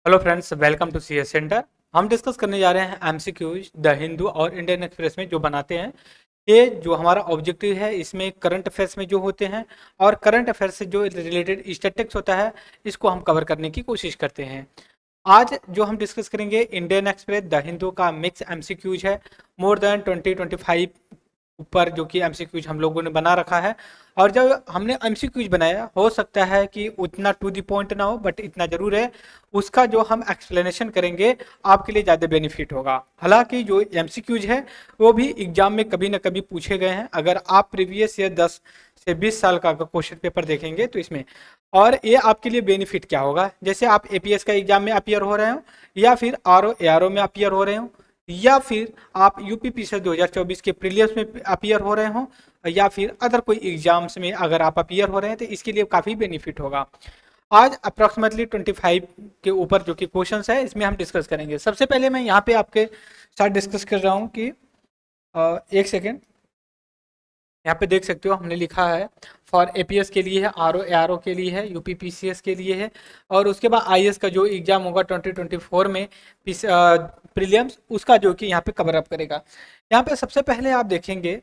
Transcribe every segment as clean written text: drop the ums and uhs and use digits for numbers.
Hello friends, welcome to CS centre. हम discuss करने जा रहे हैं एमसीक्यूज द हिंदू और इंडियन एक्सप्रेस में जो बनाते हैं। ये जो हमारा ऑब्जेक्टिव है, इसमें करंट अफेयर्स में जो होते हैं और करंट अफेयर्स से जो रिलेटेड स्टैटिस्टिक्स होता है, इसको हम कवर करने की कोशिश करते हैं। आज जो हम डिस्कस करेंगे इंडियन एक्सप्रेस द हिंदू का मिक्स एमसीक्यूज है। मोर देन 20-25 ऊपर जो कि एमसीक्यूज हम लोगों ने बना रखा है। और जब हमने एमसीक्यूज बनाया, हो सकता है कि उतना टू द पॉइंट ना हो, बट इतना जरूर है उसका जो हम एक्सप्लेनेशन करेंगे आपके लिए ज़्यादा बेनिफिट होगा। हालांकि जो एमसीक्यूज है वो भी एग्जाम में कभी ना कभी पूछे गए हैं। अगर आप प्रीवियस ईयर 10 से 20 साल का क्वेश्चन पेपर देखेंगे तो इसमें, और ये आपके लिए बेनिफिट क्या होगा, जैसे आप एपीएस का एग्जाम में अपियर हो रहे हो, या फिर आरओ एआरओ में अपियर हो रहे हो, या फिर आप यूपीपीसीएस 2024 के प्रीलियम्स में अपियर हो रहे हो, या फिर अदर कोई एग्जाम्स में अगर आप अपियर हो रहे हैं, तो इसके लिए काफ़ी बेनिफिट होगा। आज अप्रॉक्सीमेटली 25 के ऊपर जो कि क्वेश्चंस है, इसमें हम डिस्कस करेंगे। सबसे पहले मैं यहाँ पे आपके साथ डिस्कस कर रहा हूँ कि एक सेकेंड, यहाँ पे देख सकते हो हमने लिखा है फॉर एपीएस के लिए है, आरओ एआरओ के लिए है, यूपीपीसीएस के लिए है, और उसके बाद आईएएस का जो एग्जाम होगा 2024 में प्रीलियम्स, उसका जो कि यहाँ पे कवर अप करेगा। यहाँ पे सबसे पहले आप देखेंगे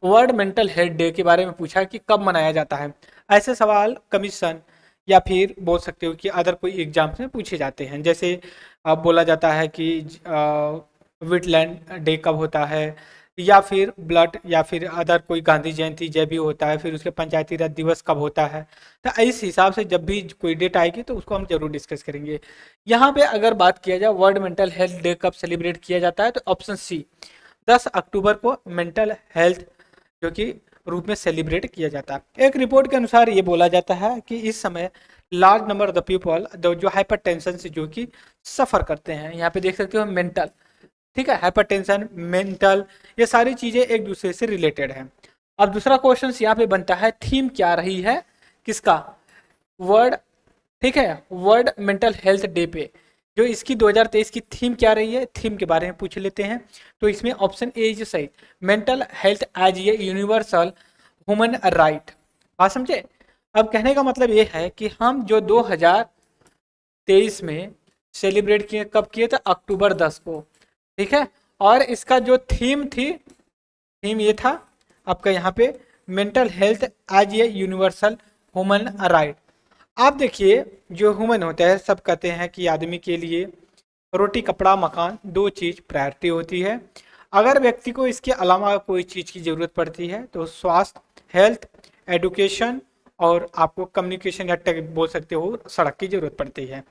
वर्ल्ड मेंटल हेल्थ डे के बारे में पूछा है कि कब मनाया जाता है। ऐसे सवाल कमीशन या फिर बोल सकते हो कि अदर कोई एग्जाम्स में पूछे जाते हैं। जैसे अब बोला जाता है कि विटलैंड डे कब होता है, या फिर ब्लड, या फिर अदर कोई गांधी जयंती जय भी होता है, फिर उसके पंचायती राज दिवस कब होता है। तो इस हिसाब से जब भी कोई डेट आएगी तो उसको हम जरूर डिस्कस करेंगे। यहाँ पे अगर बात किया जाए वर्ल्ड मेंटल हेल्थ डे कब सेलिब्रेट किया जाता है, तो ऑप्शन सी 10 अक्टूबर को मेंटल हेल्थ जो कि रूप में सेलिब्रेट किया जाता है। एक रिपोर्ट के अनुसार ये बोला जाता है कि इस समय large number of the people जो हाइपरटेंशन से जो कि सफर करते हैं। यहाँ पे देख सकते हो मेंटल, ठीक है, हाइपरटेंशन, मेंटल, ये सारी चीजें एक दूसरे से रिलेटेड हैं। अब दूसरा क्वेश्चन यहाँ पे बनता है, थीम क्या रही है किसका, वर्ल्ड, ठीक है, वर्ल्ड मेंटल हेल्थ डे पे जो इसकी 2023 की थीम क्या रही है, थीम के बारे में पूछ लेते हैं। तो इसमें ऑप्शन ए जो सही, mental health as a universal human right. बात समझे। अब कहने का मतलब ये है कि हम जो 2023 में सेलिब्रेट किए, कब किए थे, अक्टूबर 10 को, ठीक है। और इसका जो थीम थी, थीम ये था आपका यहाँ पे mental health as a universal human right. आप देखिए, जो ह्यूमन होता है, सब कहते हैं कि आदमी के लिए रोटी कपड़ा मकान दो चीज प्रायोरिटी होती है। अगर व्यक्ति को इसके अलावा कोई चीज की जरूरत पड़ती है तो स्वास्थ्य, हेल्थ, एडुकेशन और आपको कम्युनिकेशन या टेक बोल सकते हो, सड़क की जरूरत पड़ती है।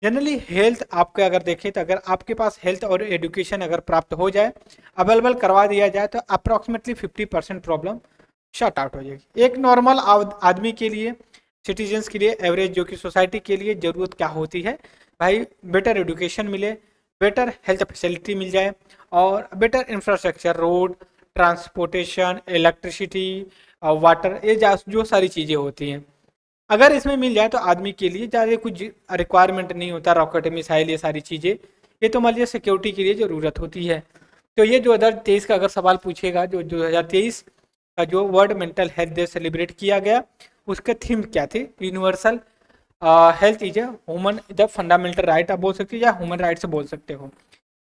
जनरली हेल्थ आपके अगर देखें तो अगर आपके पास हेल्थ और एडुकेशन अगर प्राप्त हो जाए, अवेलेबल करवा दिया जाए, तो अप्रॉक्सीमेटली 50% प्रॉब्लम शॉर्ट आउट हो जाएगी। एक नॉर्मल आदमी के लिए, सिटीजन्स के लिए, एवरेज जो कि सोसाइटी के लिए जरूरत क्या होती है भाई, बेटर एडुकेशन मिले, बेटर हेल्थ फैसिलिटी मिल जाए, और better infrastructure, road, transportation, electricity, water, ये जो सारी चीज़ें होती हैं, अगर इसमें मिल जाए तो आदमी के लिए ज़्यादा कुछ रिक्वायरमेंट नहीं होता। रॉकेट, मिसाइल, ये सारी चीज़ें, ये तो मान लीजिए सिक्योरिटी के लिए ज़रूरत होती है। तो ये 2023 का अगर सवाल पूछेगा, जो 2023 का जो world mental health day celebrate किया गया, उसका थीम क्या थी, universal health is human the fundamental right आप बोल सकते हो, या ह्यूमन राइट्स बोल सकते हो।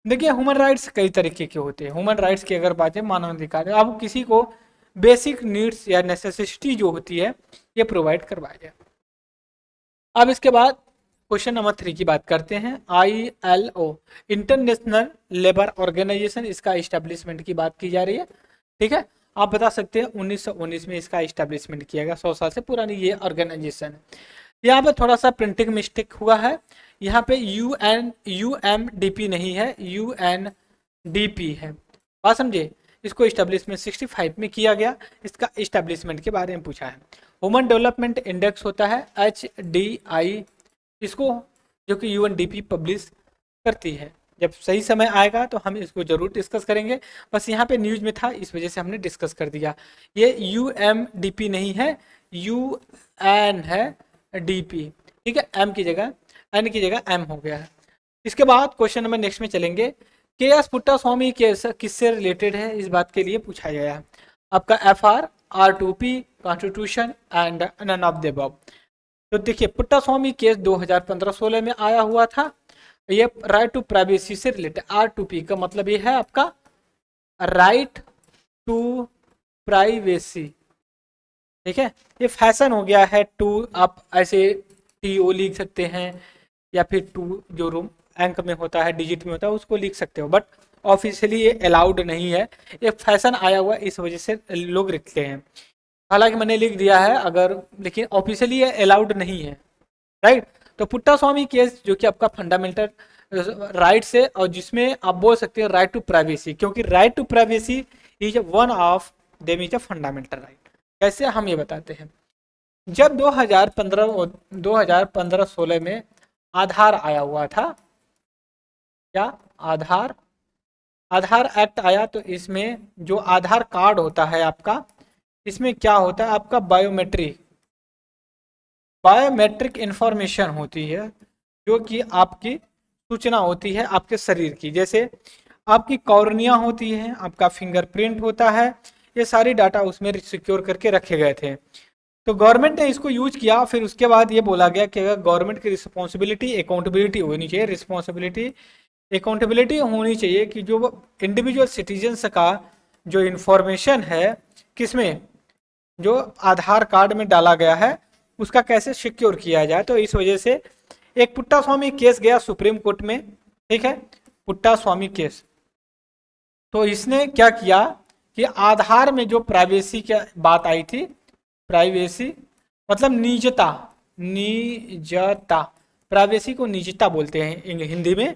देखिए, ह्यूमन राइट्स कई तरीके के होते हैं। ह्यूमन राइट्स की अगर बात है, मानवाधिकार, अब किसी को बेसिक नीड्स या नेसेसिटी जो होती है ये प्रोवाइड करवाया जाए। अब इसके बाद क्वेश्चन नंबर 3 की बात करते हैं। ILO, इंटरनेशनल लेबर ऑर्गेनाइजेशन, इसका इस्टेब्लिशमेंट की बात की जा रही है, ठीक है। आप बता सकते हैं 1919 में इसका इस्टेब्लिशमेंट किया गया, 100 साल से पुरानी ये ऑर्गेनाइजेशन है। यहाँ पे थोड़ा सा प्रिंटिंग मिस्टेक हुआ है, यहाँ पे UNDP नहीं है, UNDP है। बात समझे। इसको इस्टेब्लिशमेंट 65 में किया गया। इसका इस्टेब्लिशमेंट के बारे में पूछा है। ह्यूमन डेवलपमेंट इंडेक्स होता है HDI, इसको जो कि UNDP पब्लिश करती है। जब सही समय आएगा तो हम इसको जरूर डिस्कस करेंगे, बस यहाँ पे न्यूज में था इस वजह से हमने डिस्कस कर दिया। ये UMDP नहीं है, UN है, DP, ठीक है। M की जगह, N की जगह M हो गया है। इसके बाद क्वेश्चन नंबर नेक्स्ट में चलेंगे। KS पुट्टास्वामी किससे रिलेटेड है, इस बात के लिए पूछा गया है। आपका FR, R2P, constitution and none of the above. तो देखिए पुट्टास्वामी केस 2015-16 में आया हुआ था। ये राइट टू प्राइवेसी से रिलेटेड, R2P का मतलब ये है आपका राइट टू प्राइवेसी। ठीक है, ये फैशन हो गया है टू, आप ऐसे TO लिख सकते हैं या फिर टू जो रूम अंक में होता है, डिजिट में होता है, उसको लिख सकते हो, बट ऑफिशियली ये अलाउड नहीं है। ये फैशन आया हुआ है, इस वजह से लोग लिखते हैं। हालांकि मैंने लिख दिया है अगर, लेकिन ऑफिशियली ये अलाउड नहीं है। राइट, तो पुट्टास्वामी केस जो कि आपका फंडामेंटल राइट से, और जिसमें आप बोल सकते हैं राइट टू प्राइवेसी, क्योंकि right to privacy is one of them is a fundamental right. कैसे हम ये बताते हैं, जब 2015-16 में आधार आया हुआ था, क्या आधार आधार एक्ट आया, तो इसमें जो आधार कार्ड होता है आपका, इसमें क्या होता है आपका बायोमेट्रिक इंफॉर्मेशन होती है, जो कि आपकी सूचना होती है आपके शरीर की, जैसे आपकी कॉर्निया होती है, आपका फिंगरप्रिंट होता है, ये सारी डाटा उसमें सिक्योर करके रखे गए थे। तो गवर्नमेंट ने इसको यूज किया, फिर उसके बाद ये बोला गया कि अगर गवर्नमेंट की रिस्पॉन्सिबिलिटी अकाउंटेबिलिटी होनी चाहिए, रिस्पॉन्सिबिलिटी अकाउंटेबिलिटी होनी चाहिए कि जो इंडिविजुअल सिटीजन्स का जो इंफॉर्मेशन है किसमें, जो आधार कार्ड में डाला गया है, उसका कैसे सिक्योर किया जाए। तो इस वजह से एक पुट्टास्वामी केस गया सुप्रीम कोर्ट में। ठीक है, पुट्टास्वामी केस, तो इसने क्या किया कि आधार में जो प्राइवेसी की बात आई थी, प्राइवेसी मतलब निजता, निजता, प्राइवेसी को निजता बोलते हैं हिंदी में।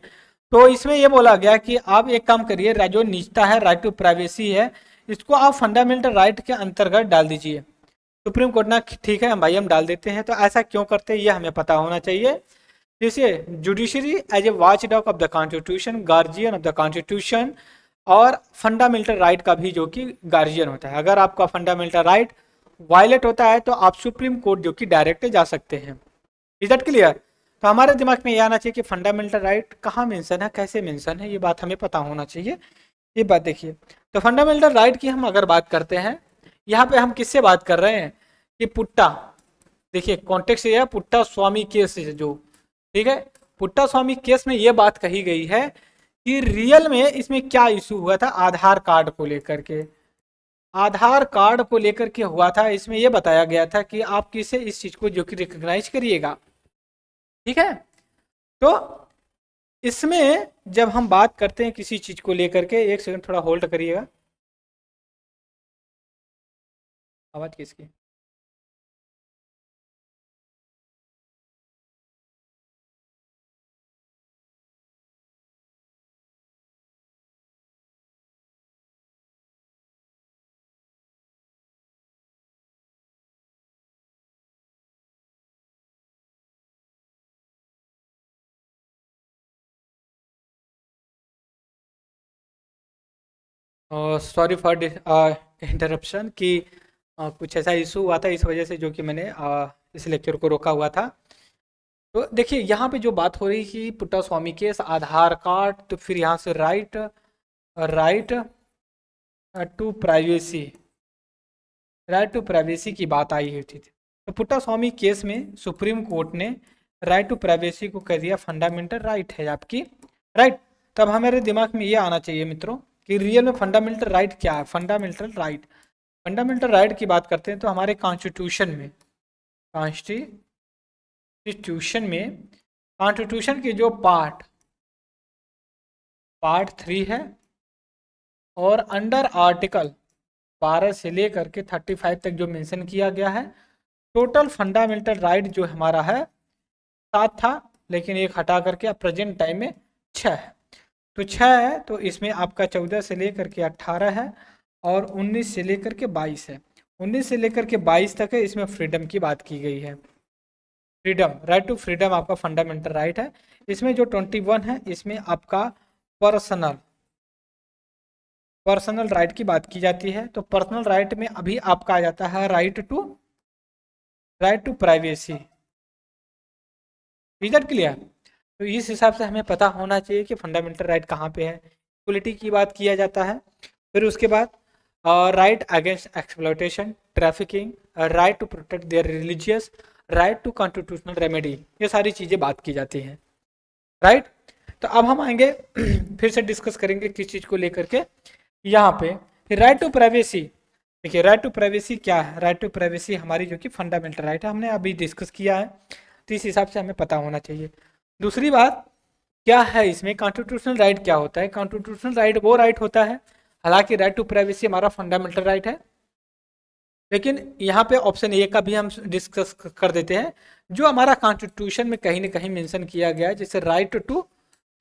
तो इसमें यह बोला गया कि आप एक काम करिए, जो निजता है, राइट टू प्राइवेसी है, इसको आप फंडामेंटल राइट के अंतर्गत डाल दीजिए। सुप्रीम कोर्ट ना ठीक है हम भाई हम डाल देते हैं। तो ऐसा क्यों करते हैं ये हमें पता होना चाहिए। जैसे judiciary as a watchdog of the constitution, guardian of the constitution, और फंडामेंटल राइट का भी जो कि गार्जियन होता है। अगर आपका फंडामेंटल राइट वायलेट होता है तो आप सुप्रीम कोर्ट जो कि डायरेक्ट जा सकते हैं। Is that clear? तो हमारे दिमाग में ये आना चाहिए कि फंडामेंटल राइट कहाँ मेंशन है, कैसे मेंशन है, ये बात हमें पता होना चाहिए। ये बात देखिए, तो फंडामेंटल राइट की हम अगर बात करते हैं, यहाँ पे हम किससे बात कर रहे हैं कि पुट्टा, देखिए कॉन्टेक्स्ट ये है पुट्टास्वामी केस जो, ठीक है, पुट्टास्वामी केस में ये बात कही गई है कि रियल में इसमें क्या इशू हुआ था आधार कार्ड को लेकर के। आधार कार्ड को लेकर के हुआ था, इसमें यह बताया गया था कि आप किसे इस चीज को जो कि रिकॉग्नाइज करिएगा। ठीक है, तो इसमें जब हम बात करते हैं किसी चीज को लेकर के, एक सेकंड थोड़ा होल्ड करिएगा। आवाज किसकी? सॉरी फॉर इंटरप्शन कि कुछ ऐसा इशू हुआ था, इस वजह से जो कि मैंने इस लेक्चर को रोका हुआ था। तो देखिए यहाँ पे जो बात हो रही थी पुट्टास्वामी केस, आधार कार्ड, तो फिर यहाँ से right to privacy, right to privacy की बात आई हुई थी। तो पुट्टास्वामी केस में सुप्रीम कोर्ट ने राइट टू प्राइवेसी को कह दिया फंडामेंटल राइट है आपकी। राइट, तब हमारे दिमाग में ये आना चाहिए मित्रों कि रियल में फंडामेंटल राइट क्या है। फंडामेंटल राइट की बात करते हैं तो हमारे कॉन्स्टिट्यूशन के जो पार्ट 3 है, और अंडर आर्टिकल 12 से लेकर के 35 तक जो मेंशन किया गया है, टोटल फंडामेंटल राइट जो हमारा है 7 था, लेकिन एक हटा करके अब प्रेजेंट टाइम में 6 है। तो 6 है, तो इसमें आपका 14 से लेकर के 18 है, और 19 से लेकर के 22 है। 19 से लेकर के 22 तक है, इसमें फ्रीडम की बात की गई है। फ्रीडम, राइट टू फ्रीडम आपका फंडामेंटल राइट है। इसमें जो 21 है, इसमें आपका पर्सनल राइट की बात की जाती है। तो पर्सनल राइट में अभी आपका आ जाता है right to privacy. Is that clear? तो इस हिसाब से हमें पता होना चाहिए कि फंडामेंटल राइट कहाँ पे है। इक्वलिटी की बात किया जाता है। फिर उसके बाद right against exploitation, trafficking, right to protect their religious, right to constitutional remedy, ये सारी चीज़ें बात की जाती हैं, राइट। तो अब हम आएंगे फिर से डिस्कस करेंगे किस चीज़ को लेकर के, यहाँ पे राइट टू प्राइवेसी। देखिए राइट टू प्राइवेसी क्या है, राइट टू प्राइवेसी हमारी जो कि फंडामेंटल राइट है, हमने अभी डिस्कस किया है, तो इस हिसाब से हमें पता होना चाहिए। दूसरी बात क्या है इसमें, कॉन्स्टिट्यूशनल राइट क्या होता है, कॉन्स्टिट्यूशनल राइट वो राइट होता है, हालांकि राइट टू प्राइवेसी हमारा फंडामेंटल राइट है, लेकिन यहाँ पे ऑप्शन ए का भी हम डिस्कस कर देते हैं, जो हमारा कॉन्स्टिट्यूशन में कहीं ना कहीं मेंशन किया गया है, जैसे राइट टू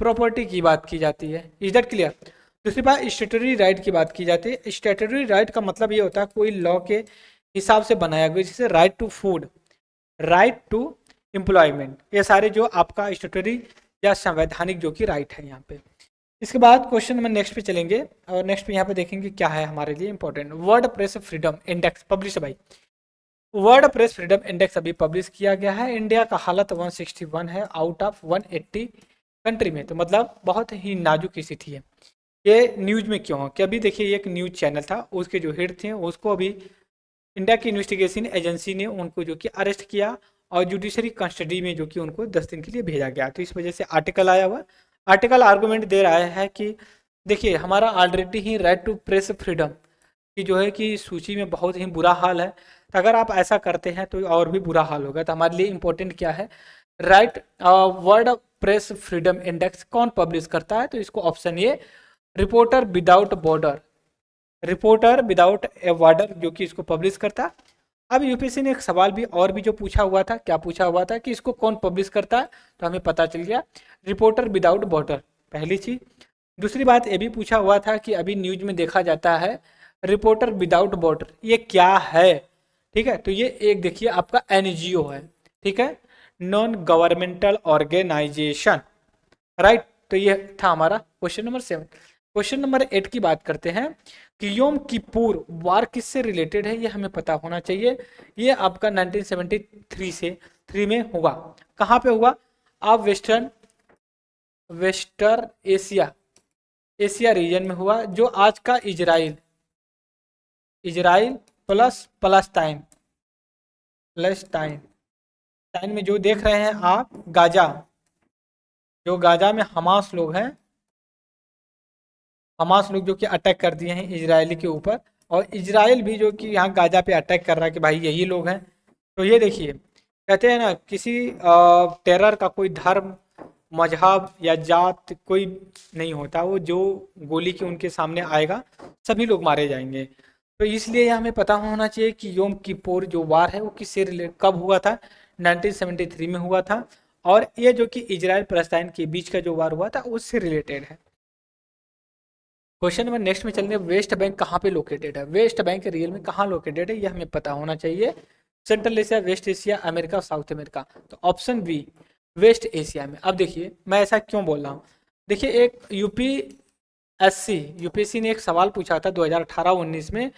प्रॉपर्टी की बात की जाती है। Is that clear. दूसरी बात स्टेटरी राइट की बात की जाती है। स्टेटरी राइट का मतलब ये होता है कोई लॉ के हिसाब से बनाया गया, जैसे right to food, right to employment, ये सारे जो आपका स्टेटरी या संवैधानिक जो कि राइट है यहाँ पे। इसके बाद क्वेश्चन नंबर नेक्स्ट पे चलेंगे, और नेक्स्ट पे यहाँ पे देखेंगे क्या है हमारे लिए important. Word press freedom index publish भाई, वर्ड प्रेस फ्रीडम इंडेक्स अभी पब्लिश किया गया है। इंडिया का हालत 161 है आउट ऑफ 180 कंट्री में, तो मतलब बहुत ही नाजुक स्थिति है। ये न्यूज में क्यों है कि अभी देखिए एक न्यूज चैनल था, उसके जो हेड थे उसको अभी इंडिया की इन्वेस्टिगेशन एजेंसी ने उनको जो कि अरेस्ट किया और जुडिशरी कस्टडी में जो कि उनको 10 दिन के लिए भेजा गया। तो इस वजह से आर्टिकल आया हुआ, आर्टिकल आर्गूमेंट दे रहा है कि देखिए हमारा ऑलरेडी ही राइट टू प्रेस फ्रीडम की जो है कि सूची में बहुत ही बुरा हाल है, तो अगर आप ऐसा करते हैं तो और भी बुरा हाल होगा। तो हमारे लिए इंपॉर्टेंट क्या है, right word press freedom index कौन पब्लिश करता है, तो इसको option A reporter without border, reporter without A border जो कि इसको पब्लिश करता है। अब यूपीएससी ने एक सवाल भी और भी जो पूछा हुआ था, क्या पूछा हुआ था कि इसको कौन पब्लिश करता है, तो हमें पता चल गया रिपोर्टर विदाउट बॉर्डर, पहली चीज। दूसरी बात ये भी पूछा हुआ था कि अभी न्यूज में देखा जाता है रिपोर्टर विदाउट बॉर्डर, ये क्या है, ठीक है। तो ये एक देखिए आपका एनजीओ है, ठीक है, नॉन गवर्नमेंटल ऑर्गेनाइजेशन, राइट। तो ये था हमारा क्वेश्चन नंबर 7। क्वेश्चन नंबर 8 की बात करते हैं कि योम किपुर वार किससे रिलेटेड है, ये हमें पता होना चाहिए। ये आपका 1973 से 3 में हुआ। कहाँ पे हुआ, आप वेस्टर्न एशिया रीजन में हुआ, जो आज का इजराइल प्लस पलस्ताइन में जो देख रहे हैं आप गाजा, जो गाजा में हमास लोग हैं, हमास लोग जो कि अटैक कर दिए हैं इजरायली के ऊपर, और इजराइल भी जो कि यहाँ गाजा पे अटैक कर रहा है कि भाई यही लोग हैं। तो ये देखिए कहते हैं ना किसी टेरर का कोई धर्म मजहब या जात कोई नहीं होता, वो जो गोली के उनके सामने आएगा सभी लोग मारे जाएंगे। तो इसलिए हमें पता होना चाहिए कि योम किपुर जो वार है वो किससे रिलेटेड कब हुआ था, 1973 में हुआ था, और ये जो कि इजराइल पैलेस्टाइन के बीच का जो वार हुआ था उससे रिलेटेड है। क्वेश्चन नंबर नेक्स्ट में चलेंगे, वेस्ट बैंक कहाँ पे लोकेटेड है, वेस्ट बैंक रियल में कहाँ लोकेटेड है, ये हमें पता होना चाहिए। Central Asia, west Asia, America, south America, तो ऑप्शन बी वेस्ट एशिया में। अब देखिए मैं ऐसा क्यों बोल रहा हूँ, देखिए एक यूपीएससी ने एक सवाल पूछा था 2018-19 में,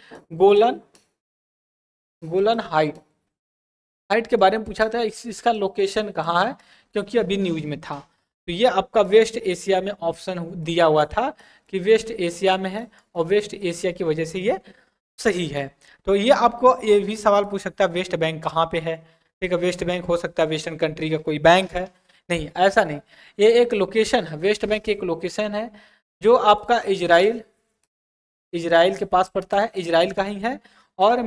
गोलन हाइट के बारे में पूछा था, इसका लोकेशन कहाँ है, क्योंकि अभी न्यूज में था। तो ये आपका वेस्ट एशिया में ऑप्शन दिया हुआ था कि वेस्ट एशिया में है, और वेस्ट एशिया की वजह से ये सही है। तो ये आपको ये भी सवाल पूछ सकता है वेस्ट बैंक कहाँ पे है, ठीक है। वेस्ट बैंक हो सकता है वेस्टर्न कंट्री का कोई बैंक है, नहीं ऐसा नहीं, ये एक लोकेशन है, वेस्ट बैंक एक लोकेशन है जो आपका इजराइल के पास पड़ता है, इजराइल का ही है, और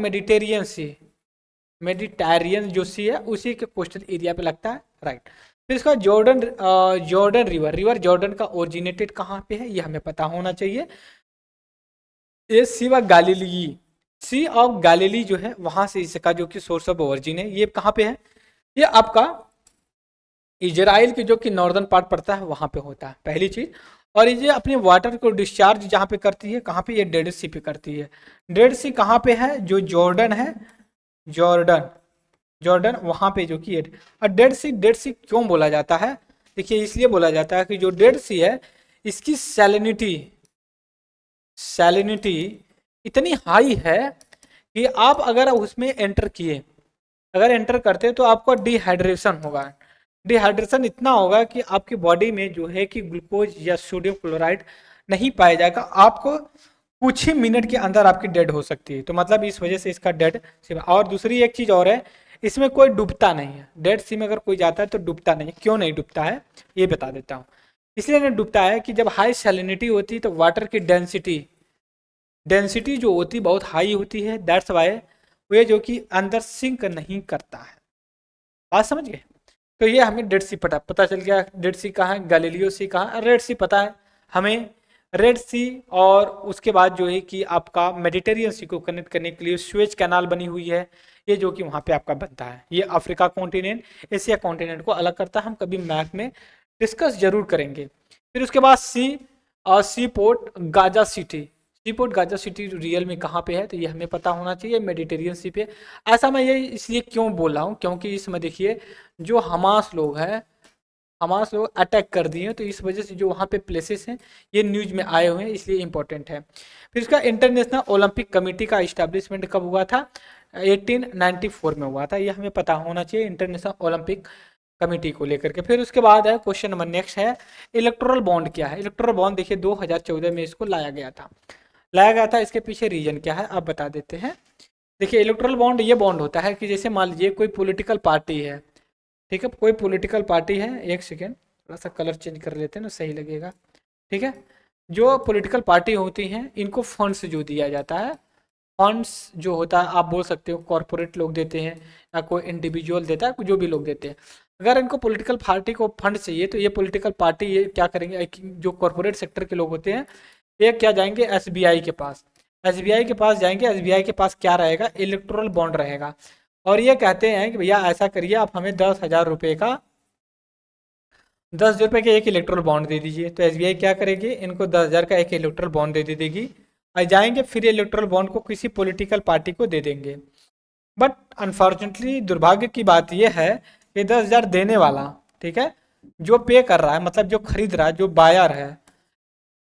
मेडिटेरियन जो सी है उसी के कोस्टल एरिया पे लगता है, राइट। फिर इसका जॉर्डन रिवर जॉर्डन का ओरिजिनेटेड कहाँ पे है, ये हमें पता होना चाहिए। ये सी ऑफ गैलीली जो है वहां से इसका जो कि सोर्स ऑफ ओरिजिन है, ये कहाँ पे है, ये आपका इजराइल के जो कि नॉर्दर्न पार्ट पड़ता है वहां पे होता है, पहली चीज। और ये अपने वाटर को डिस्चार्ज जहाँ पे करती है, कहाँ पे, ये डेड सी पे करती है। डेड सी कहाँ पे है, जो जॉर्डन है, जॉर्डन वहां पे जो कि और डेड सी क्यों बोला जाता है, देखिए इसलिए बोला जाता है कि जो डेड सी है इसकी सैलिनिटी इतनी हाई है कि आप अगर उसमें एंटर करते तो आपको डिहाइड्रेशन होगा। डिहाइड्रेशन इतना होगा कि आपकी बॉडी में जो है कि ग्लूकोज या सोडियम क्लोराइड नहीं पाया जाएगा, आपको कुछ ही मिनट के अंदर आपकी डेड हो सकती है। तो मतलब इस वजह से इसका डेड। और दूसरी एक चीज और है, इसमें कोई डूबता नहीं है। डेड सी में अगर कोई जाता है तो डूबता नहीं है। क्यों नहीं डूबता है ये बता देता हूँ। इसलिए नहीं डूबता है कि जब हाई सैलिनिटी होती है तो वाटर की डेंसिटी डेंसिटी जो होती बहुत हाई होती है, दैट्स वाई वो जो कि अंदर सिंक नहीं करता है। बात समझ गए? तो ये हमें डेड सी पता चल गया। डेड सी कहाँ है, गैलीलियो सी कहाँ है, रेड सी पता है हमें। रेड सी और उसके बाद जो है कि आपका मेडिटेरियन सी को कनेक्ट करने के लिए स्वेज कैनाल बनी हुई है, ये जो कि वहाँ पे आपका बनता है। ये अफ्रीका कॉन्टिनेंट एशिया कॉन्टिनेंट को अलग करता है, हम कभी मैप में डिस्कस जरूर करेंगे। फिर उसके बाद सी और सी पोर्ट गाजा सिटी। सी पोर्ट गाजा सिटी रियल में कहाँ पे है तो ये हमें पता होना चाहिए, मेडिटेरियन सी पे। ऐसा मैं ये इसलिए क्यों बोल रहा हूँ, क्योंकि इसमें देखिए जो हमास लोग हैं, हमास लोग अटैक कर दिए, तो इस वजह से जो वहाँ पे प्लेसेस हैं ये न्यूज में आए हुए हैं, इसलिए इंपॉर्टेंट है। फिर इसका इंटरनेशनल ओलंपिक कमेटी का इस्टेब्लिशमेंट कब हुआ था, 1894 में हुआ था, ये हमें पता होना चाहिए इंटरनेशनल ओलंपिक कमेटी को लेकर के। फिर उसके बाद है क्वेश्चन नंबर नेक्स्ट है, इलेक्टोरल बॉन्ड क्या है। इलेक्टोरल बॉन्ड देखिए 2014 में इसको लाया गया था, इसके पीछे रीजन क्या है आप बता देते हैं। देखिए इलेक्टोरल बॉन्ड ये बॉन्ड होता है कि जैसे मान लीजिए कोई पॉलिटिकल पार्टी है, ठीक है, कोई पॉलिटिकल पार्टी है, एक सेकेंड थोड़ा सा कलर चेंज कर लेते हैं ना, सही लगेगा, ठीक है। जो पॉलिटिकल पार्टी होती हैं इनको फंड्स जो दिया जाता है, फंड्स जो होता है आप बोल सकते हो कॉरपोरेट लोग देते हैं या कोई इंडिविजुअल देता है, जो भी लोग देते हैं। अगर इनको पॉलिटिकल पार्टी को फंड चाहिए तो ये पॉलिटिकल पार्टी ये क्या करेंगे, जो कॉरपोरेट सेक्टर के लोग होते हैं ये क्या जाएंगे एसबीआई के पास, एसबीआई के पास जाएंगे। एसबीआई के पास क्या रहेगा, इलेक्टोरल बॉन्ड रहेगा, और ये कहते हैं कि भैया ऐसा करिए आप हमें 10,000 रुपये का 10 रुपये के एक इलेक्ट्रल बॉन्ड दे दीजिए। तो एसबीआई क्या करेगी, इनको 10,000 का एक इलेक्ट्रल बॉन्ड दे देगी और जाएंगे फिर इलेक्ट्रल बॉन्ड को किसी पॉलिटिकल पार्टी को दे देंगे। बट अनफॉर्चुनेटली दुर्भाग्य की बात यह है कि 10,000 देने वाला, ठीक है, जो पे कर रहा है मतलब जो खरीद रहा है, जो बायर है,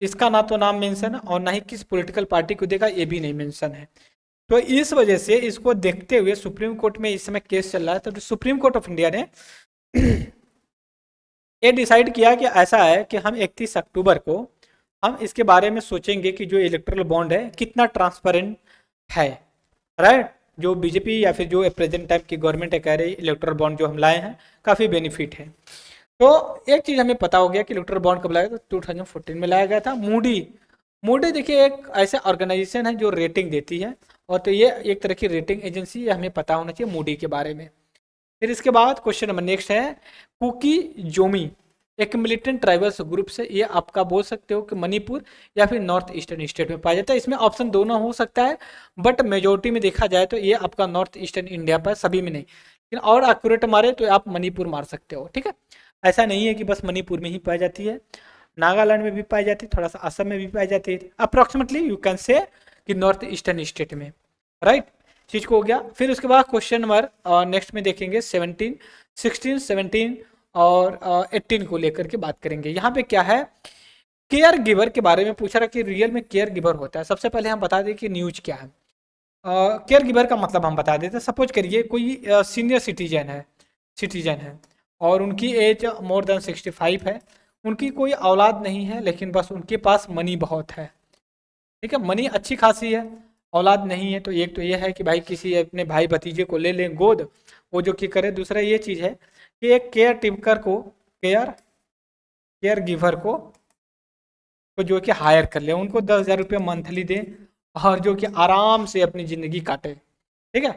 इसका ना तो नाम मेंशन है और ना ही किस पॉलिटिकल पार्टी को देगा ये भी नहीं मेंशन है। तो इस वजह से इसको देखते हुए सुप्रीम कोर्ट में इस समय केस चल रहा है। तो सुप्रीम कोर्ट ऑफ इंडिया ने ये डिसाइड किया कि ऐसा है कि हम 31 अक्टूबर को हम इसके बारे में सोचेंगे कि जो इलेक्ट्रल बॉन्ड है कितना ट्रांसपेरेंट है, राइट। जो बीजेपी या फिर जो प्रेजेंट टाइम की गवर्नमेंट है कह रही इलेक्ट्रल बॉन्ड जो हम लाए हैं काफ़ी बेनिफिट है। तो एक चीज़ हमें पता हो गया कि इलेक्ट्रल बॉन्ड कब लाया था, 2014 में लाया गया था। मूडी देखिए एक ऐसा ऑर्गेनाइजेशन है जो रेटिंग देती है, और तो ये एक तरह की रेटिंग एजेंसी है, हमें पता होना चाहिए मूडी के बारे में। फिर इसके बाद क्वेश्चन नंबर नेक्स्ट है, कुकी जोमी एक मिलिटेंट ट्राइबल्स ग्रुप से, ये आपका बोल सकते हो कि मणिपुर या फिर नॉर्थ ईस्टर्न स्टेट में पाया जाता है। इसमें ऑप्शन दोनों हो सकता है, बट मेजोरिटी में देखा जाए तो ये आपका नॉर्थ ईस्टर्न इंडिया पर, सभी में नहीं, लेकिन और एक्यूरेट मारे तो आप मणिपुर मार सकते हो, ठीक है। ऐसा नहीं है कि बस मणिपुर में ही पाई जाती है, नागालैंड में भी पाई जाती है, थोड़ा सा असम में भी पाई जाती है, अप्रॉक्सीमेटली यू कैन से कि नॉर्थ ईस्टर्न स्टेट में, राइट। चीज को हो गया। फिर उसके बाद क्वेश्चन नंबर नेक्स्ट में देखेंगे 17, 16, 17 और 18 को लेकर के बात करेंगे। यहाँ पे क्या है, केयर गिवर के बारे में पूछा रहा कि रियल में केयर गिवर होता है। सबसे पहले हम बता दें कि न्यूज क्या है। केयर गिवर का मतलब हम बता देते हैं। सपोज करिए कोई सीनियर सिटीजन है और उनकी एज मोर देन 65 है, उनकी कोई औलाद नहीं है, लेकिन बस उनके पास मनी बहुत है, ठीक है, मनी अच्छी खासी है, औलाद नहीं है। तो एक तो ये है कि भाई किसी अपने भाई भतीजे को ले लें गोद, वो जो कि करे। दूसरा ये चीज़ है कि एक केयर टेकर को, केयर गिवर को तो जो कि हायर कर ले, उनको 10,000 रुपये मंथली दें और जो कि आराम से अपनी ज़िंदगी काटे, ठीक है।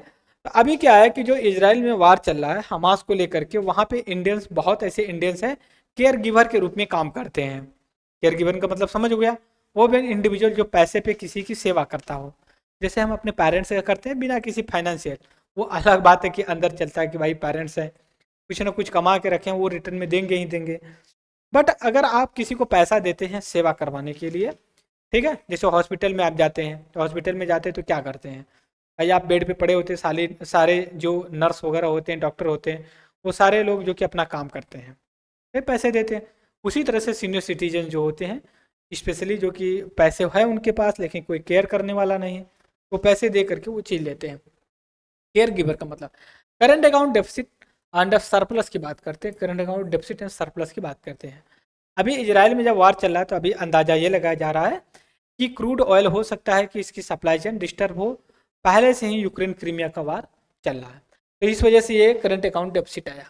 तो अभी क्या है कि जो इजराइल में वार चल रहा है हमास को लेकर के, वहाँ पे इंडियंस, बहुत ऐसे इंडियंस हैं केयर गिवर के रूप में काम करते हैं। केयर गिवर का मतलब समझ हो गया, वो भी इंडिविजुअल जो पैसे पे किसी की सेवा करता हो, जैसे हम अपने पेरेंट्स का करते हैं बिना किसी फाइनेंशियल। वो अलग बात है कि अंदर चलता है कि भाई पेरेंट्स हैं, कुछ ना कुछ कमा के रखें, वो रिटर्न में देंगे ही देंगे। बट अगर आप किसी को पैसा देते हैं सेवा करवाने के लिए, ठीक है, जैसे हॉस्पिटल में आप जाते हैं, तो हॉस्पिटल में जाते हैं तो क्या करते हैं भाई, आप बेड पे पड़े होते हैं, सारे जो नर्स वगैरह होते हैं, डॉक्टर होते हैं, वो सारे लोग जो कि अपना काम करते हैं, फिर पैसे देते हैं। उसी तरह से सीनियर सिटीजन जो होते हैं, स्पेशली जो कि पैसे है उनके पास लेकिन कोई केयर करने वाला नहीं है, वो पैसे दे करके वो चीज़ लेते हैं। केयर गिवर का मतलब। Current account deficit and surplus की बात करते हैं, current account deficit and surplus की बात करते हैं। अभी इजराइल में जब वार चल रहा है तो अभी अंदाजा ये लगाया जा रहा है कि क्रूड ऑयल हो सकता है कि इसकी सप्लाई चेन डिस्टर्ब हो, पहले से ही यूक्रेन क्रीमिया का वार चल रहा है। तो इस वजह से ये करंट अकाउंट डेफिसिट आया।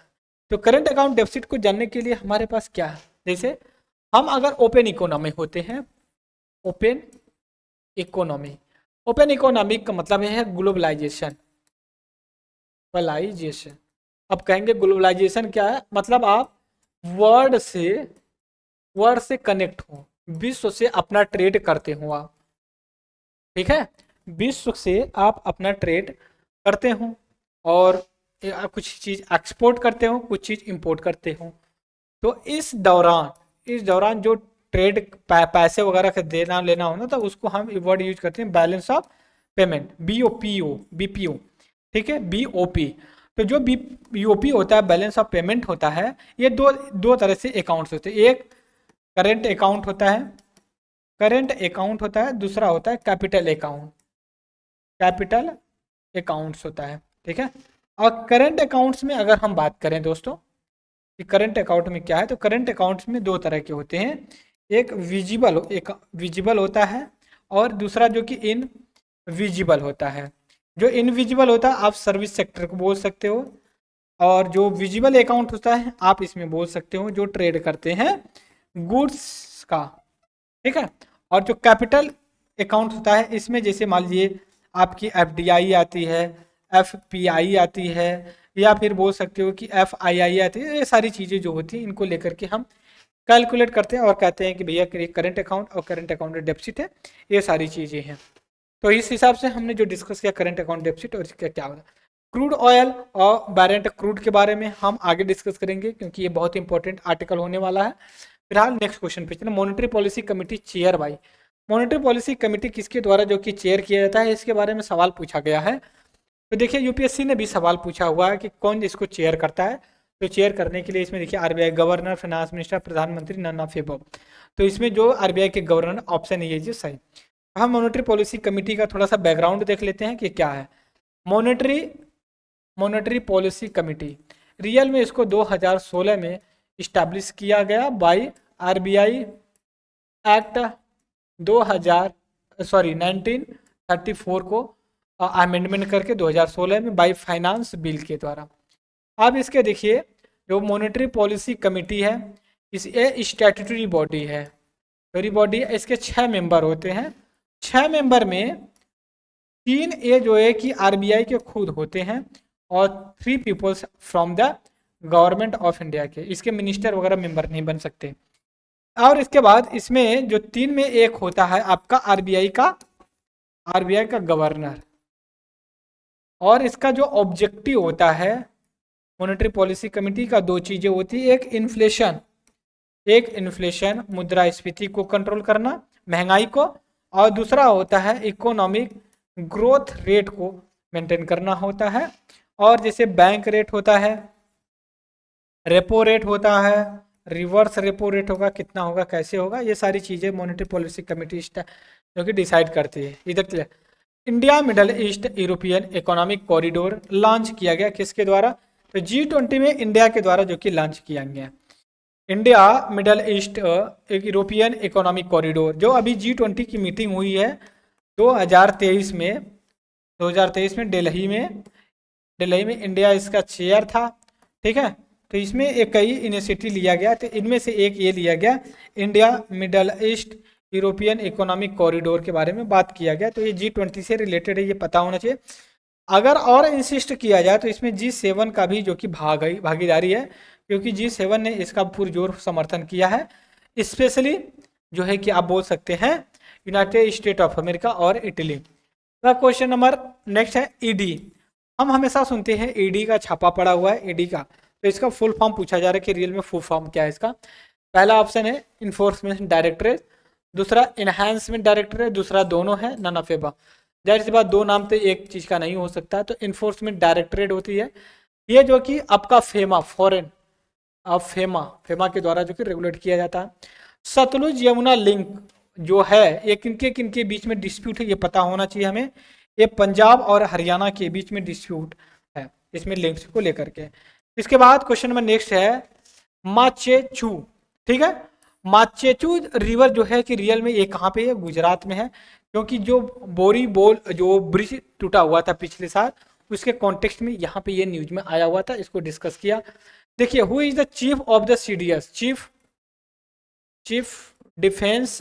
तो करंट अकाउंट डेफिसिट को जानने के लिए हमारे पास क्या है, जैसे हम अगर ओपन इकोनॉमी होते हैं, ओपन इकोनॉमी, ओपन इकोनॉमी का मतलब है ग्लोबलाइजेशन, ग्लोबलाइजेशन। अब कहेंगे ग्लोबलाइजेशन क्या है, मतलब आप वर्ल्ड से कनेक्ट हो, विश्व से अपना ट्रेड करते हो आप, ठीक है, विश्व से आप अपना ट्रेड करते हो और कुछ चीज़ एक्सपोर्ट करते हो, कुछ चीज़ इंपोर्ट करते हो। तो इस दौरान जो ट्रेड पैसे वगैरह का देना लेना हो ना, तो उसको हम वर्ड यूज करते हैं बैलेंस ऑफ पेमेंट, बीपीओ, ठीक है, बीओपी। तो जो बीओपी होता है, बैलेंस ऑफ पेमेंट होता है, ये दो तरह से अकाउंट्स होते हैं। एक करेंट अकाउंट होता है, दूसरा होता है कैपिटल अकाउंट्स होता है, ठीक है। और करंट अकाउंट्स में अगर हम बात करें दोस्तों कि करंट अकाउंट में क्या है, तो करंट अकाउंट्स में दो तरह के होते हैं, एक विजिबल होता है और दूसरा जो कि इनविजिबल होता है। जो इनविजिबल होता है आप सर्विस सेक्टर को बोल सकते हो, और जो विजिबल अकाउंट होता है आप इसमें बोल सकते हो जो ट्रेड करते हैं गुड्स का, ठीक है। और जो कैपिटल अकाउंट होता है, इसमें जैसे मान लीजिए आपकी एफडीआई आती है, एफपीआई आती है, या फिर बोल सकते हो कि एफआईआई आती है। ये सारी चीज़ें जो होती हैं इनको लेकर के हम कैलकुलेट करते हैं और कहते हैं कि भैया करंट अकाउंट और करंट अकाउंट डेफिसिट है, ये सारी चीज़ें हैं। तो इस हिसाब से हमने जो डिस्कस किया करंट अकाउंट डेफिसिट और इसका क्या होगा। क्रूड ऑयल और बैरेंट क्रूड के बारे में हम आगे डिस्कस करेंगे, क्योंकि ये बहुत इंपॉर्टेंट आर्टिकल होने वाला है। फिलहाल नेक्स्ट क्वेश्चन पे चले। Monetary policy committee chair by, monetary policy committee किसके द्वारा जो कि चेयर किया जाता है, इसके बारे में सवाल पूछा गया है। तो देखिए यूपीएससी ने भी सवाल पूछा हुआ है कि कौन इसको चेयर करता है। तो चेयर करने के लिए इसमें देखिए आरबीआई गवर्नर, फाइनेंस मिनिस्टर, प्रधानमंत्री, नन ऑफ एबव। तो इसमें जो आरबीआई के गवर्नर ऑप्शन ये जो सही। हम मॉनेटरी पॉलिसी कमेटी का थोड़ा सा बैकग्राउंड देख लेते हैं कि क्या है। मॉनेटरी पॉलिसी कमेटी रियल में इसको 2016 में इस्टेब्लिश किया गया बाय आरबीआई एक्ट 1934 को अमेंडमेंट करके 2016 में बाय फाइनेंस बिल के द्वारा। अब इसके देखिए जो मॉनेटरी पॉलिसी कमेटी है, ये स्टैट्यूटरी बॉडी है, बॉडी। इसके 6 मेंबर होते हैं। 6 मेंबर में 3 ये जो है कि आरबीआई के खुद होते हैं और 3 peoples from the government of India के। इसके मिनिस्टर वगैरह मेंबर नहीं बन सकते। और इसके बाद इसमें जो 3 में एक होता है आपका आरबीआई का गवर्नर। और इसका जो ऑब्जेक्टिव होता है मॉनेटरी पॉलिसी कमेटी का, 2 चीजें होती है, एक इन्फ्लेशन मुद्रास्फीति को कंट्रोल करना, महंगाई को, और दूसरा होता है इकोनॉमिक ग्रोथ रेट को मेंटेन करना होता है। और जैसे बैंक रेट होता है, रेपो रेट होता है, रिवर्स रेपो रेट होगा, कितना होगा, कैसे होगा, ये सारी चीज़ें मॉनेटरी पॉलिसी कमेटी जो कि डिसाइड करती है। इधर clear. India middle east European economic corridor launch किया गया किसके द्वारा, तो G20 में इंडिया के द्वारा जो कि लॉन्च किया गया। इंडिया मिडल ईस्ट एक यूरोपियन इकोनॉमिक कॉरिडोर, जो अभी G20 की मीटिंग हुई है 2023 में दिल्ली में इंडिया इसका चेयर था, ठीक है। तो इसमें एक कई इनिशिएटिव लिया गया, तो इनमें से एक ये लिया गया, India middle east European economic corridor के बारे में बात किया गया। तो ये G20 से रिलेटेड है, ये पता होना चाहिए। अगर और इंसिस्ट किया जाए तो इसमें G7 का भी जो कि भागीदारी है, क्योंकि G7 ने इसका पुरजोर समर्थन किया है। स्पेशली जो है कि आप बोल सकते हैं यूनाइटेड स्टेट ऑफ अमेरिका और इटली। क्वेश्चन नंबर नेक्स्ट है ईडी। हम हमेशा सुनते हैं ईडी का छापा पड़ा हुआ है, ईडी का। तो इसका फुल फॉर्म पूछा जा रहा है कि रियल में फुल फॉर्म क्या है इसका। पहला ऑप्शन है इन्फोर्समेंट डायरेक्टरेट, दूसरा इनहेंसमेंट डायरेक्टरेट, दूसरा दोनों है, नन ऑफ एबव। जाहिर सी बात, 2 नाम तो एक चीज का नहीं हो सकता। तो इन्फोर्समेंट डायरेक्टरेट होती है ये, जो कि आपका फेमा के द्वारा जो कि रेगुलेट किया जाता है। सतलुज यमुना लिंक जो है, ये किनके बीच में डिस्प्यूट है, ये पता होना चाहिए हमें। ये पंजाब और हरियाणा के बीच में डिस्प्यूट है इसमें लिंक्स को लेकर के। इसके बाद क्वेश्चन नंबर नेक्स्ट है माचेचू, ठीक है। माचेचू रिवर जो है कि रियल में ये कहाँ पे है, गुजरात में है। क्योंकि जो जो ब्रिज टूटा हुआ था पिछले साल, उसके कॉन्टेक्स्ट में यहाँ पे ये न्यूज में आया हुआ था, इसको डिस्कस किया। देखिए, who is the chief of the CDS, chief defence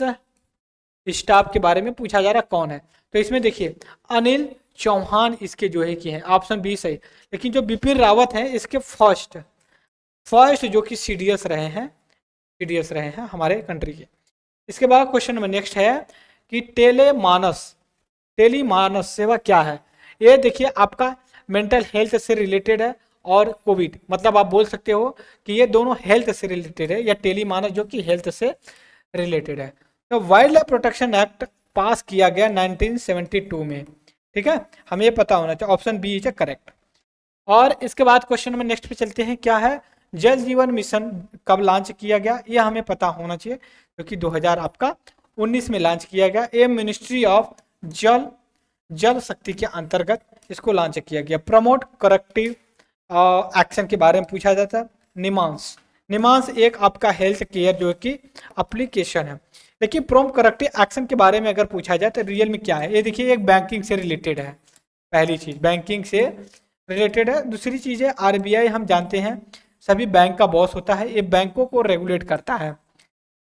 staff के बारे में पूछा जा रहा कौन है। तो इसमें देखिए अनिल चौहान इसके जो है कि है, ऑप्शन बी सही। लेकिन जो बिपिन रावत है इसके फर्स्ट जो कि सीडीएस रहे हैं हमारे कंट्री के। इसके बाद क्वेश्चन नंबर नेक्स्ट है कि टेलीमानस सेवा क्या है। ये देखिए आपका मेंटल हेल्थ से रिलेटेड है और कोविड, मतलब आप बोल सकते हो कि ये दोनों हेल्थ से रिलेटेड है, या टेलीमानस जो कि हेल्थ से रिलेटेड है। तो वाइल्ड लाइफ प्रोटेक्शन एक्ट पास किया गया 1972 में, ठीक है, हमें ये पता होना चाहिए, ऑप्शन बी इज करेक्ट। और इसके बाद क्वेश्चन नंबर नेक्स्ट पे चलते हैं, क्या है जल जीवन मिशन कब लॉन्च किया गया, ये हमें पता होना चाहिए, क्योंकि 2019 में लॉन्च किया गया। ये मिनिस्ट्री ऑफ जल शक्ति के अंतर्गत इसको लॉन्च किया गया। प्रमोट करेक्टिव एक्शन के बारे में पूछा जाता है। निमांस एक आपका हेल्थ केयर जो कि एप्लीकेशन है। लेकिन प्रॉम्प्ट करेक्टिव एक्शन के बारे में अगर पूछा जाए तो रियल में क्या है, ये देखिए एक बैंकिंग से रिलेटेड है। पहली चीज बैंकिंग से रिलेटेड है। दूसरी चीज है आरबीआई, हम जानते हैं सभी बैंक का बॉस होता है, ये बैंकों को रेगुलेट करता है,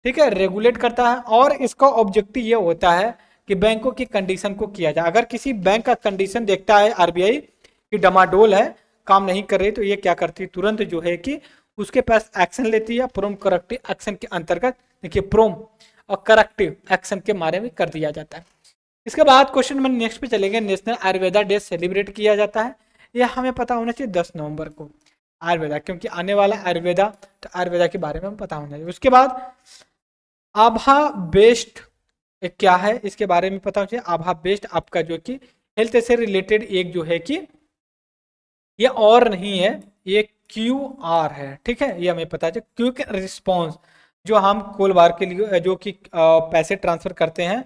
ठीक है, रेगुलेट करता है। और इसका ऑब्जेक्टिव ये होता है कि बैंकों की कंडीशन को किया जाए। अगर किसी बैंक का कंडीशन देखता है आरबीआई कि डमाडोल है, काम नहीं कर रही, तो ये क्या करती है, तुरंत जो है कि उसके पास एक्शन लेती है। प्रॉम्प्ट करेक्टिव एक्शन के अंतर्गत देखिए प्रॉम्प्ट और करेक्टिव एक्शन के बारे में कर दिया जाता है। इसके बाद क्वेश्चन नंबर नेक्स्ट पे चलेंगे। नेशनल आयुर्वेदा डे सेलिब्रेट किया जाता है, यह हमें पता होना चाहिए 10 नवंबर को। आयुर्वेदा, क्योंकि आने वाला आयुर्वेदा, तो आयुर्वेदा के बारे में हम पता होना चाहिए। उसके बाद आभा बेस्ड क्या है, इसके बारे में पता होना चाहिए। आभा बेस्ड आपका जो कि हेल्थ से रिलेटेड एक जो है कि ये और नहीं है, ये QR है, ठीक है, ये हमें पता है। क्विक रिस्पॉन्स, जो हम कॉल बार के लिए जो कि पैसे ट्रांसफर करते हैं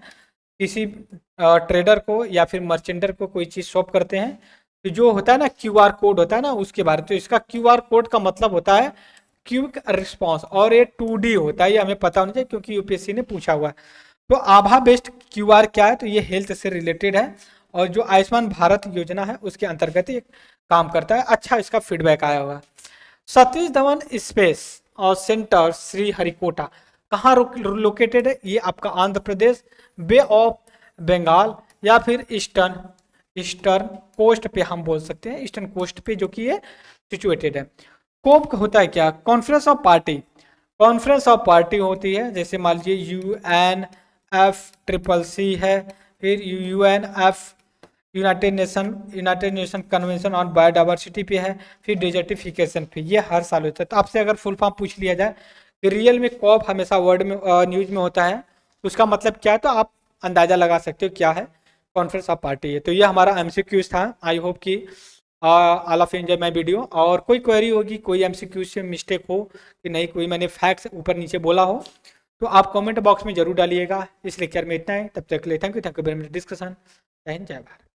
किसी ट्रेडर को या फिर मर्चेंटर को, कोई चीज़ शॉप करते हैं, तो जो होता है ना QR कोड होता है ना, उसके बारे में। तो इसका QR कोड का मतलब होता है क्विक रिस्पॉन्स, और ये 2D होता है, ये हमें पता होना चाहिए क्योंकि यूपीएससी ने पूछा हुआ है। तो आभा बेस्ड QR क्या है, तो ये हेल्थ से रिलेटेड है, और जो आयुष्मान भारत योजना है उसके अंतर्गत ये काम करता है। अच्छा, इसका फीडबैक आया हुआ। सतीश धवन स्पेस और सेंटर श्री हरिकोटा कहाँ लोकेटेड है, ये आपका आंध्र प्रदेश, बे ऑफ बंगाल या फिर ईस्टर्न कोस्ट पे हम बोल सकते हैं, ईस्टर्न कोस्ट पे जो कि ये सिचुएटेड है। कोप होता है क्या, कॉन्फ्रेंस ऑफ पार्टी होती है, जैसे मान लीजिए UNFCCC है, फिर UNF United nation convention on biodiversity पे है, फिर डेजर्टिफिकेशन पे, ये हर साल होता है। तो आपसे अगर फुल फॉर्म पूछ लिया जाए कि रियल में कॉप हमेशा वर्ड में न्यूज में होता है, उसका मतलब क्या है, तो आप अंदाजा लगा सकते हो क्या है, कॉन्फ्रेंस ऑफ पार्टी है। तो ये हमारा MCQs था। आई होप कि all of enjoy my video. और कोई क्वेरी होगी, कोई MCQ से मिस्टेक हो कि नहीं, कोई मैंने फैक्ट्स ऊपर नीचे बोला हो, तो आप कमेंट बॉक्स में जरूर डालिएगा। इस लेक्चर में इतना है, तब तक के लिए thank you very much discussion. जय हिंद, जय भारत।